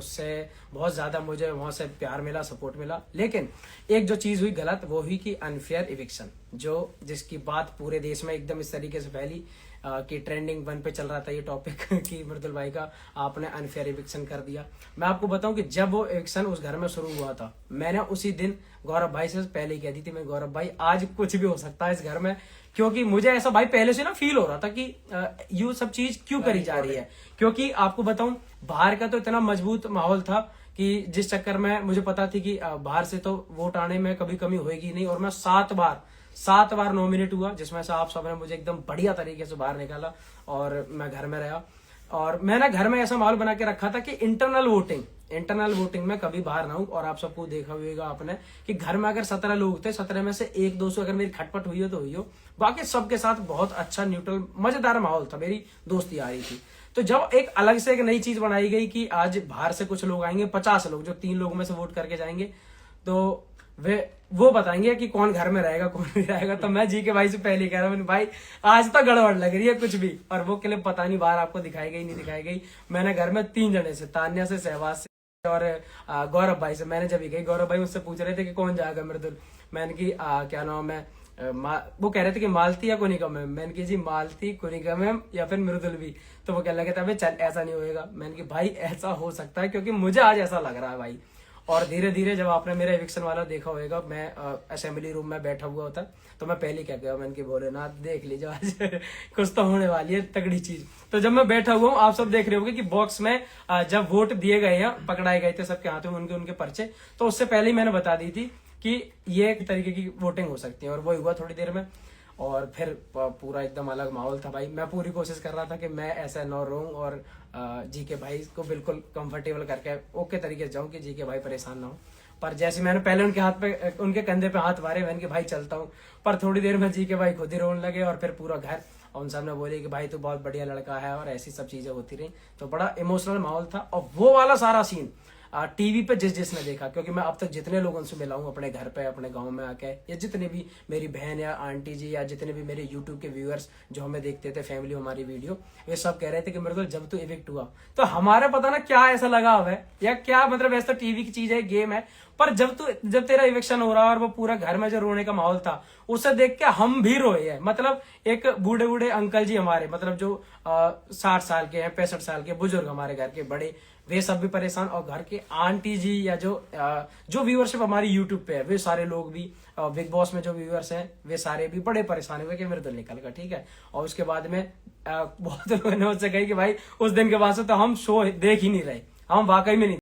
उससे बहुत ज्यादा मुझे वहां से प्यार मिला, सपोर्ट मिला। लेकिन एक जो चीज हुई गलत, वो हुई कि अनफेयर इविक्शन, जिसकी बात पूरे देश में एकदम इस तरीके से फैली कि ट्रेंडिंग 1 पे चल रहा था ये टॉपिक कि मृदुल भाई का आपने अनफेयर इविक्शन कर दिया। मैं आपको बताऊं कि जब वो इविक्शन उस घर में शुरू हुआ था, मैंने उसी दिन गौरव भाई से पहले ही कह दी थी, मैं गौरव भाई आज कुछ भी हो सकता है इस घर में, क्योंकि मुझे ऐसा भाई पहले से ना फील हो रहा था कि ये सब चीज क्यों करी जा रही है। क्योंकि आपको बताऊं, बाहर का तो इतना मजबूत माहौल था कि जिस चक्कर में मुझे पता थी कि बाहर से तो वोट आने में कभी कमी होगी नहीं, और मैं 7 बार नॉमिनेट हुआ, जिसमें से आप सबने मुझे एकदम बढ़िया तरीके से बाहर निकाला और मैं घर में रहा। और मैंने घर में ऐसा माहौल बना के रखा था कि इंटरनल वोटिंग में कभी बाहर ना हूं। और आप सबको देखा होगा आपने कि घर में अगर 17 लोग थे, 17 में से 1-2 से अगर मेरी खटपट हुई हो तो हुई हो, बाकी सबके साथ बहुत अच्छा न्यूट्रल मजेदार माहौल था, मेरी दोस्ती आ रही थी। तो जब एक अलग से एक नई चीज बनाई गई कि आज बाहर से कुछ लोग आएंगे, 50 लोग, जो 3 लोगों में से वोट करके जाएंगे, तो वो बताएंगे कि कौन घर में रहेगा कौन नहीं रहेगा। तो मैं जी के भाई से पहले कह रहा हूँ, भाई आज तो गड़बड़ लग रही है कुछ भी। और वो क्लिप पता नहीं बाहर आपको दिखाई गई नहीं दिखाई गई। मैंने घर में 3 जने से, तान्या से, सहवाज से और गौरव भाई से, मैंने जब ही गई, गौरव भाई मुझसे पूछ रहे थे कि कौन जाएगा मृदुल। मैंने की क्या नाम है, वो कह रहे थे कि मालती या कुनिकम है। मैंने की जी मालती, कुनिकम है या फिर मृदुल भी। तो वो कह लगे थे चल ऐसा नहीं होएगा। मैंने की भाई ऐसा हो सकता है, क्योंकि मुझे आज ऐसा लग रहा है भाई। और धीरे धीरे जब आपने मेरा एविक्शन वाला देखा होगा, मैं असेंबली रूम में बैठा हुआ होता, तो मैं पहले क्या गया, मैंने की भोलेनाथ देख लीजिए आज कुछ तो होने वाली है तगड़ी चीज। तो जब मैं बैठा हुआ हूँ, आप सब देख रहे होंगे कि बॉक्स में जब वोट दिए गए हैं, पकड़ाए गए थे सबके हाथों में उनके पर्चे, तो उससे पहले ही मैंने बता दी थी कि ये एक तरीके की वोटिंग हो सकती है। और वो हुआ थोड़ी देर में, और फिर पूरा एकदम अलग माहौल था भाई। मैं पूरी कोशिश कर रहा था कि मैं ऐसा न रहूं और जी के भाई को बिल्कुल कंफर्टेबल करके ओके तरीके से जाऊं कि जी के भाई परेशान ना हो। पर जैसे मैंने पहले उनके कंधे पे हाथ मारे, मैंने कि भाई चलता हूँ, पर थोड़ी देर में जी के भाई खुद ही रोने लगे। और फिर पूरा घर और उन सब ने बोले कि भाई तू बहुत बढ़िया लड़का है, और ऐसी सब चीजें होती रही। तो बड़ा इमोशनल माहौल था। और वो वाला सारा सीन टीवी पे जिसने देखा, क्योंकि मैं अब तक जितने लोगों से मिला हूं अपने घर पे, अपने गांव में आके, या जितने भी मेरी बहन या आंटी जी या जितने भी मेरे यूट्यूब के व्यूअर्स जो हमें देखते थे, फैमिली हमारी वीडियो, वे सब कह रहे थे कि मृदुल जब तू इविक्ट हुआ तो हमारे पता ना क्या ऐसा लगा हुआ है, या क्या मतलब ऐसा टीवी की चीज है, गेम है, पर जब तेरा इविक्शन हो रहा और वो पूरा घर में जो रोने का माहौल था, उसे देख के हम भी रोए हैं। मतलब एक बूढ़े बूढ़े अंकल जी हमारे, मतलब जो 60 साल के हैं, 65 साल के बुजुर्ग हमारे घर के बड़े, वे सब भी परेशान। और घर के आंटी जी या जो व्यूअरशिप हमारी यूट्यूब पे है, वे सारे लोग भी, बिग बॉस में जो व्यूअर्स हैं, वे सारे भी बड़े परेशान हुए कि मृदुल निकल गया, ठीक है। और उसके बाद में बहुत लोगों ने मुझसे कही कि भाई उस दिन के बाद से तो हम शो देख ही नहीं रहे, हम वाकई में नहीं